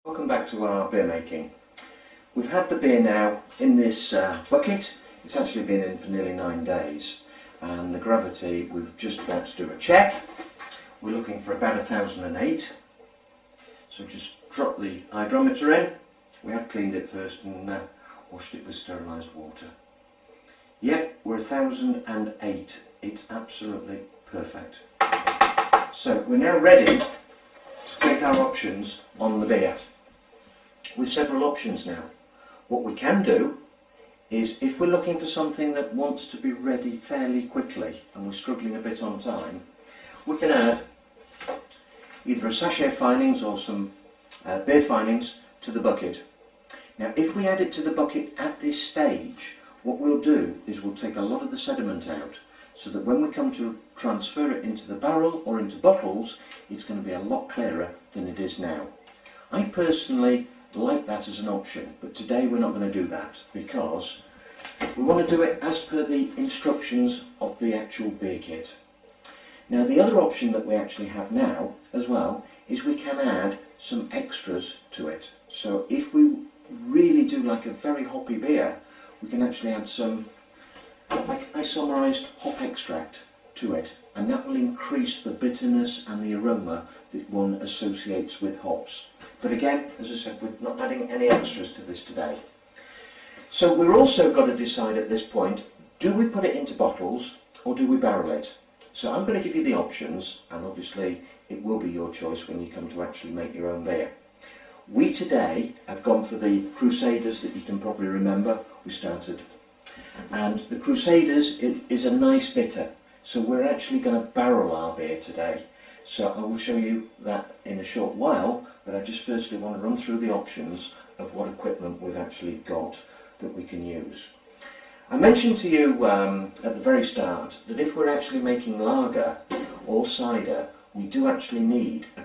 Welcome back to our beer making. We've had the beer now in this bucket. It's actually been in for nearly 9 days, and the gravity, we've just about to do a check. We're looking for about 1008. So just drop the hydrometer in. We had cleaned it first and washed it with sterilised water. Yep, we're 1008. It's absolutely perfect. So we're now ready to take our options on the beer. We've several options now. What we can do is, if we're looking for something that wants to be ready fairly quickly and we're struggling a bit on time, we can add either a sachet finings or some beer finings to the bucket. Now if we add it to the bucket at this stage, what we'll do is we'll take a lot of the sediment out, so that when we come to transfer it into the barrel or into bottles, it's going to be a lot clearer than it is now. I personally like that as an option, but today we're not going to do that because we want to do it as per the instructions of the actual beer kit. Now the other option that we actually have now as well is we can add some extras to it. So if we really do like a very hoppy beer, we can actually add some like isomerized hop extract to it, and that will increase the bitterness and the aroma that one associates with hops. But again, as I said, we're not adding any extras to this today. So we're also got to decide at this point, do we put it into bottles or do we barrel it? So I'm going to give you the options, and obviously it will be your choice when you come to actually make your own beer. We today have gone for the Crusaders that you can probably remember we started. And the Crusaders is a nice bitter, so we're actually going to barrel our beer today. So I will show you that in a short while, but I just firstly want to run through the options of what equipment we've actually got that we can use. I mentioned to you at the very start that if we're actually making lager or cider, we do actually need a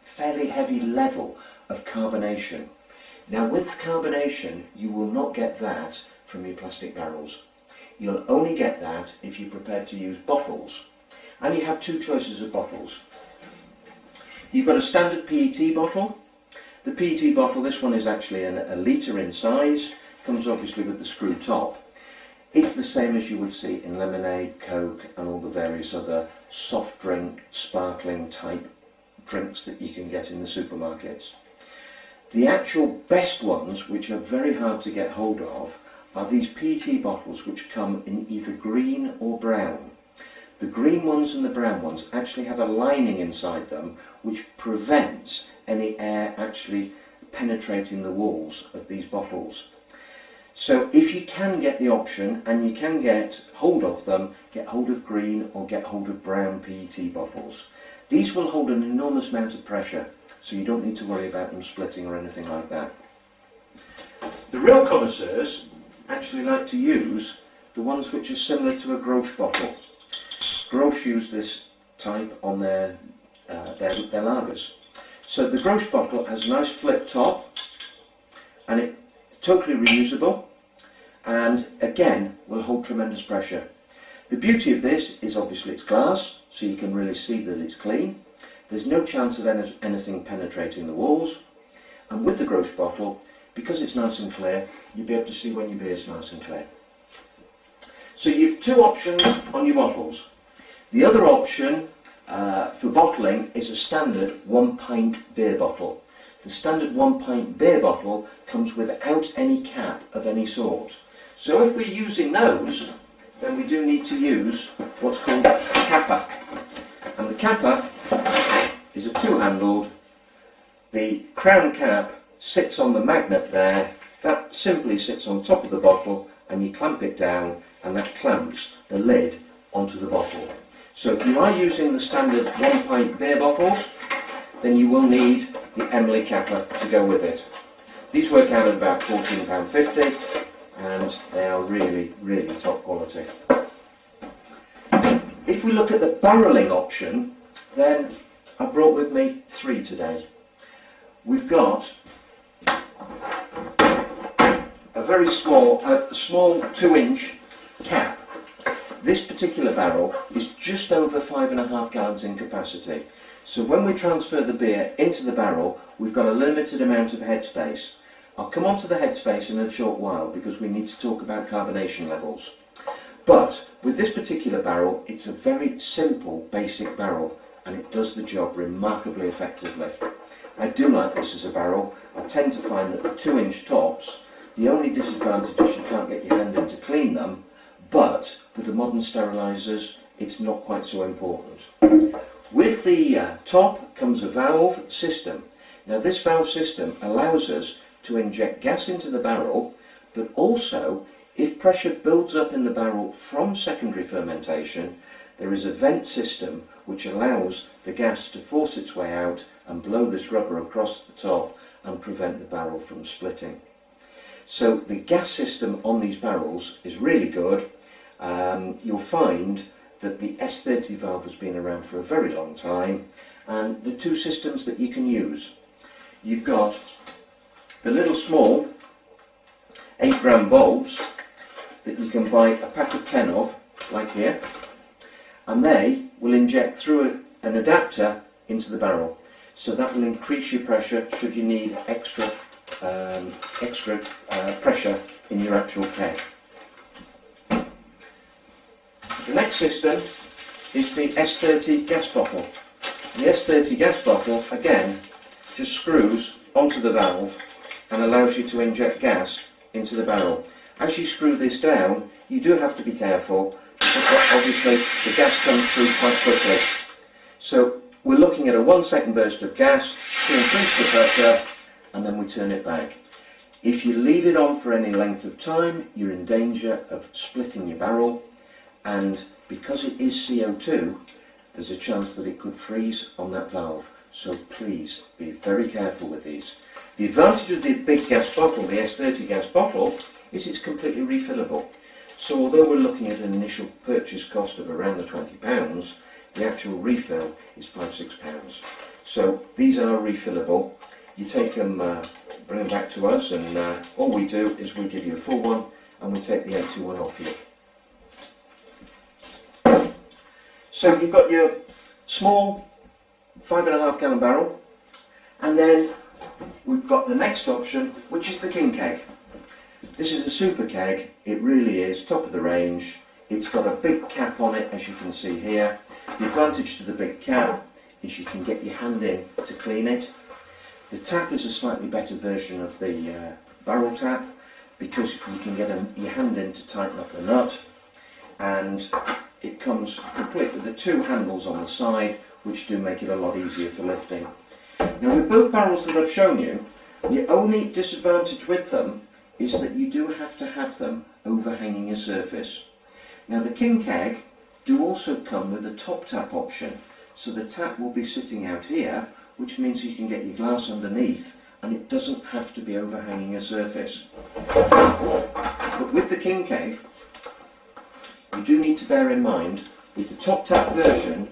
fairly heavy level of carbonation. Now with carbonation, you will not get that from your plastic barrels. You'll only get that if you're prepared to use bottles. And you have two choices of bottles. You've got a standard PET bottle. The PET bottle, this one is actually a litre in size, comes obviously with the screw top. It's the same as you would see in lemonade, Coke and all the various other soft drink, sparkling type drinks that you can get in the supermarkets. The actual best ones, which are very hard to get hold of, are these PET bottles which come in either green or brown. The green ones and the brown ones actually have a lining inside them which prevents any air actually penetrating the walls of these bottles. So if you can get the option and you can get hold of them, get hold of green or get hold of brown PET bottles. These will hold an enormous amount of pressure, so you don't need to worry about them splitting or anything like that. The real connoisseurs actually like to use the ones which are similar to a Grolsch bottle. Grolsch use this type on their lagers. So the Grolsch bottle has a nice flip top, and it's totally reusable, and again will hold tremendous pressure. The beauty of this is obviously it's glass, so you can really see that it's clean. There's no chance of anything penetrating the walls, and with the Grolsch bottle, because it's nice and clear, you'll be able to see when your beer is nice and clear. So you've two options on your bottles. The other option for bottling is a standard 1 pint beer bottle. The standard 1 pint beer bottle comes without any cap of any sort. So if we're using those, then we do need to use what's called a capper. And the capper is a two-handled. The crown cap sits on the magnet there, that simply sits on top of the bottle, and you clamp it down and that clamps the lid onto the bottle. So if you are using the standard 1 pint beer bottles, then you will need the Emily capper to go with it. These work out at about £14.50 and they are really, really top quality. If we look at the barrelling option, then I brought with me 3 today. We've got a very small 2-inch cap. This particular barrel is just over 5.5 gallons in capacity. So when we transfer the beer into the barrel, we've got a limited amount of headspace. I'll come on to the headspace in a short while because we need to talk about carbonation levels. But with this particular barrel, it's a very simple, basic barrel, and it does the job remarkably effectively. I do like this as a barrel. I tend to find that the 2-inch tops, the only disadvantage is you can't get your hand in to clean them, but with the modern sterilisers, it's not quite so important. With the top comes a valve system. Now this valve system allows us to inject gas into the barrel, but also if pressure builds up in the barrel from secondary fermentation, there is a vent system which allows the gas to force its way out and blow this rubber across the top and prevent the barrel from splitting. So the gas system on these barrels is really good. You'll find that the S30 valve has been around for a very long time, and the two systems that you can use. You've got the little small 8-gram bulbs that you can buy a pack of 10 of, like here, and they will inject through an adapter into the barrel. So that will increase your pressure should you need extra pressure in your actual keg. The next system is the S30 gas bottle. The S30 gas bottle, again, just screws onto the valve and allows you to inject gas into the barrel. As you screw this down, you do have to be careful because obviously the gas comes through quite quickly. So we're looking at a 1-second burst of gas to increase the pressure, and then we turn it back. If you leave it on for any length of time, you're in danger of splitting your barrel, and because it is CO2, there's a chance that it could freeze on that valve. So please be very careful with these. The advantage of the big gas bottle, the S30 gas bottle, is it's completely refillable. So although we're looking at an initial purchase cost of around the £20, the actual refill is £5–6. So these are refillable. You take them, bring them back to us, and all we do is we give you a full one and we take the empty one off you. So you've got your small 5.5 gallon barrel, and then we've got the next option, which is the king keg. This is a super keg. It really is top of the range. It's got a big cap on it, as you can see here. The advantage to the big cap is you can get your hand in to clean it. The tap is a slightly better version of the barrel tap because you can get your hand in to tighten up the nut, and it comes complete with the 2 handles on the side, which do make it a lot easier for lifting. Now with both barrels that I've shown you, the only disadvantage with them is that you do have to have them overhanging a surface. Now the king keg do also come with a top tap option, so the tap will be sitting out here, which means you can get your glass underneath and it doesn't have to be overhanging a surface. But with the king keg, you do need to bear in mind, with the top tap version,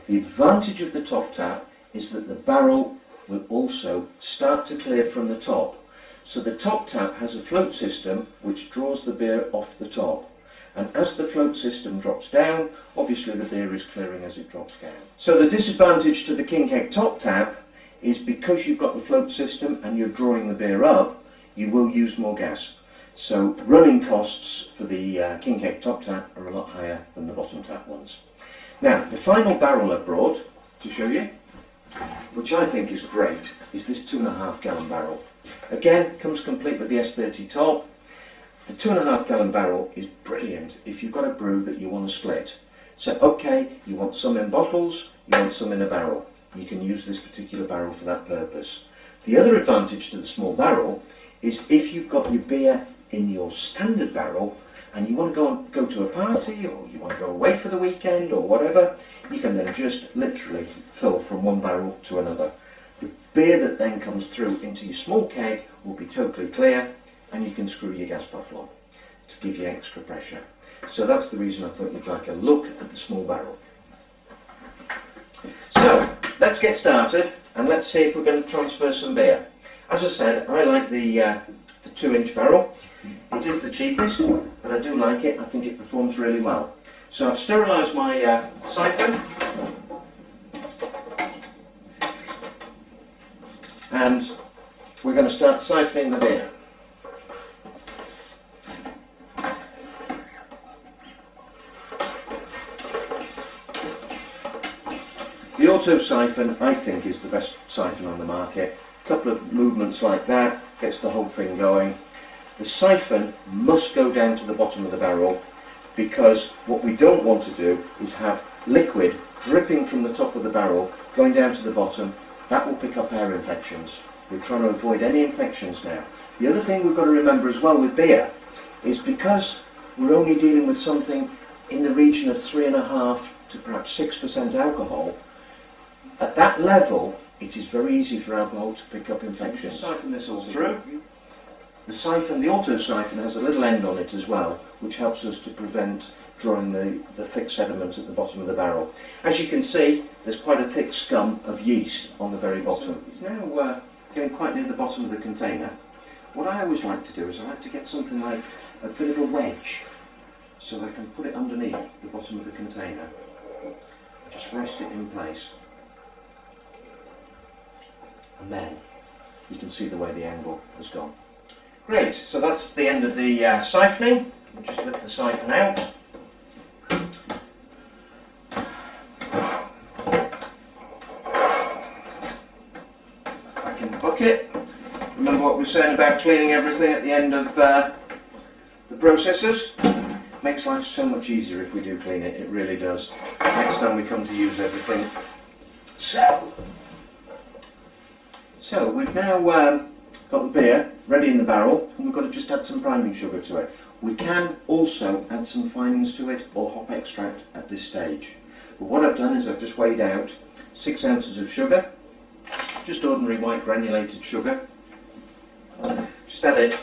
the advantage of the top tap is that the barrel will also start to clear from the top. So the top tap has a float system which draws the beer off the top. And as the float system drops down, obviously the beer is clearing as it drops down. So the disadvantage to the king keg top tap is because you've got the float system and you're drawing the beer up, you will use more gas. So running costs for the king keg top tap are a lot higher than the bottom tap ones. Now, the final barrel I've brought to show you, which I think is great, is this 2.5 gallon barrel. Again, comes complete with the S30 top. The 2.5 gallon barrel is brilliant if you've got a brew that you want to split. So, okay, you want some in bottles, you want some in a barrel. You can use this particular barrel for that purpose. The other advantage to the small barrel is if you've got your beer in your standard barrel and you want to go to a party, or you want to go away for the weekend or whatever, you can then just literally fill from one barrel to another. The beer that then comes through into your small keg will be totally clear, and you can screw your gas bottle on to give you extra pressure. So that's the reason I thought you'd like a look at the small barrel. So let's get started and let's see if we're going to transfer some beer. As I said, I like the 2-inch barrel. It is the cheapest, but I do like it. I think it performs really well. So I've sterilised my siphon. and we're going to start siphoning the beer. The auto siphon, I think, is the best siphon on the market. A couple of movements like that gets the whole thing going. The siphon must go down to the bottom of the barrel, because what we don't want to do is have liquid dripping from the top of the barrel going down to the bottom. That will pick up air infections. We're trying to avoid any infections now. The other thing we've got to remember as well with beer is, because we're only dealing with something in the region of 3.5 to perhaps 6% alcohol, at that level it is very easy for alcohol to pick up infections. Siphon this all through. The siphon, the auto siphon, has a little end on it as well, which helps us to prevent drawing the thick sediment at the bottom of the barrel. As you can see, there's quite a thick scum of yeast on the very bottom. So it's now getting quite near the bottom of the container. What I always like to do is I like to get something like a bit of a wedge, so that I can put it underneath the bottom of the container. Just rest it in place. And then you can see the way the angle has gone. Great, so that's the end of the siphoning. We'll just lift the siphon out. Back in the bucket. Remember what we were saying about cleaning everything at the end of the processors? Makes life so much easier if we do clean it, it really does. Next time we come to use everything. So we've now got the beer ready in the barrel, and we've got to just add some priming sugar to it. We can also add some finings to it or hop extract at this stage. But what I've done is I've just weighed out 6 ounces of sugar, just ordinary white granulated sugar. Just add it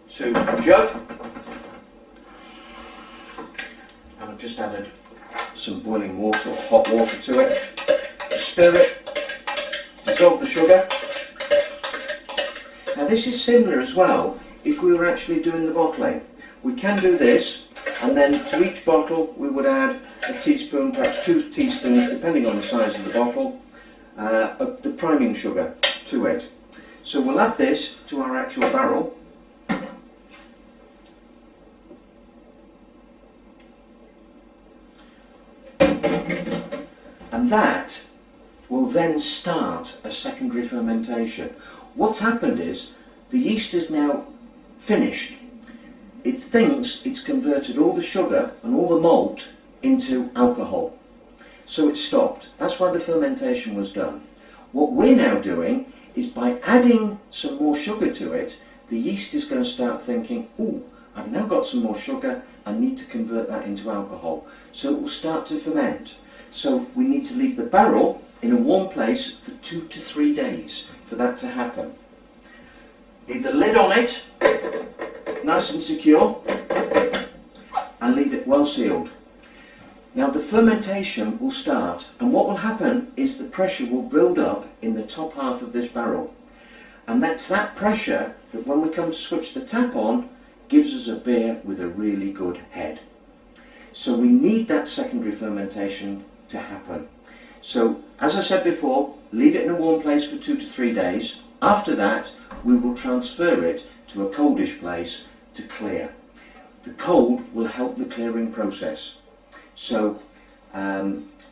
to a jug, and I've just added some boiling water or hot water to it. Just stir it. Dissolve the sugar. Now this is similar as well if we were actually doing the bottling. We can do this, and then to each bottle we would add a teaspoon, perhaps 2 teaspoons, depending on the size of the bottle, of the priming sugar to it. So we'll add this to our actual barrel. And that will then start a secondary fermentation. What's happened is the yeast is now finished. It thinks it's converted all the sugar and all the malt into alcohol. So it stopped. That's why the fermentation was done. What we're now doing is, by adding some more sugar to it, the yeast is going to start thinking, ooh, I've now got some more sugar, I need to convert that into alcohol. So it will start to ferment. So we need to leave the barrel in a warm place for 2 to 3 days for that to happen. Leave the lid on it, nice and secure, and leave it well sealed. Now the fermentation will start, and what will happen is the pressure will build up in the top half of this barrel. And that's that pressure that, when we come to switch the tap on, gives us a beer with a really good head. So we need that secondary fermentation to happen. So, as I said before, leave it in a warm place for 2 to 3 days. After that, we will transfer it to a coldish place to clear. The cold will help the clearing process. So,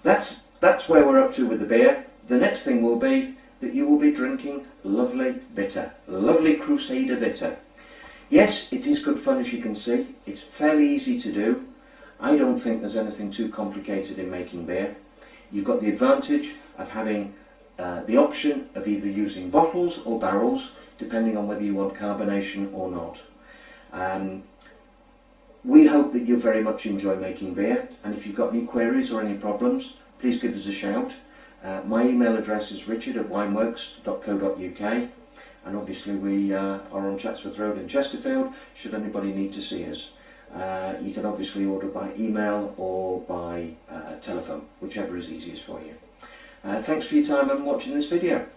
that's where we're up to with the beer. The next thing will be that you will be drinking lovely bitter, lovely Crusader bitter. Yes, it is good fun, as you can see. It's fairly easy to do. I don't think there's anything too complicated in making beer. You've got the advantage of having the option of either using bottles or barrels, depending on whether you want carbonation or not. We hope that you very much enjoy making beer, and if you've got any queries or any problems, please give us a shout. My email address is richard@wineworks.co.uk, and obviously we are on Chatsworth Road in Chesterfield, should anybody need to see us. You can obviously order by email or by telephone, whichever is easiest for you. Thanks for your time and watching this video.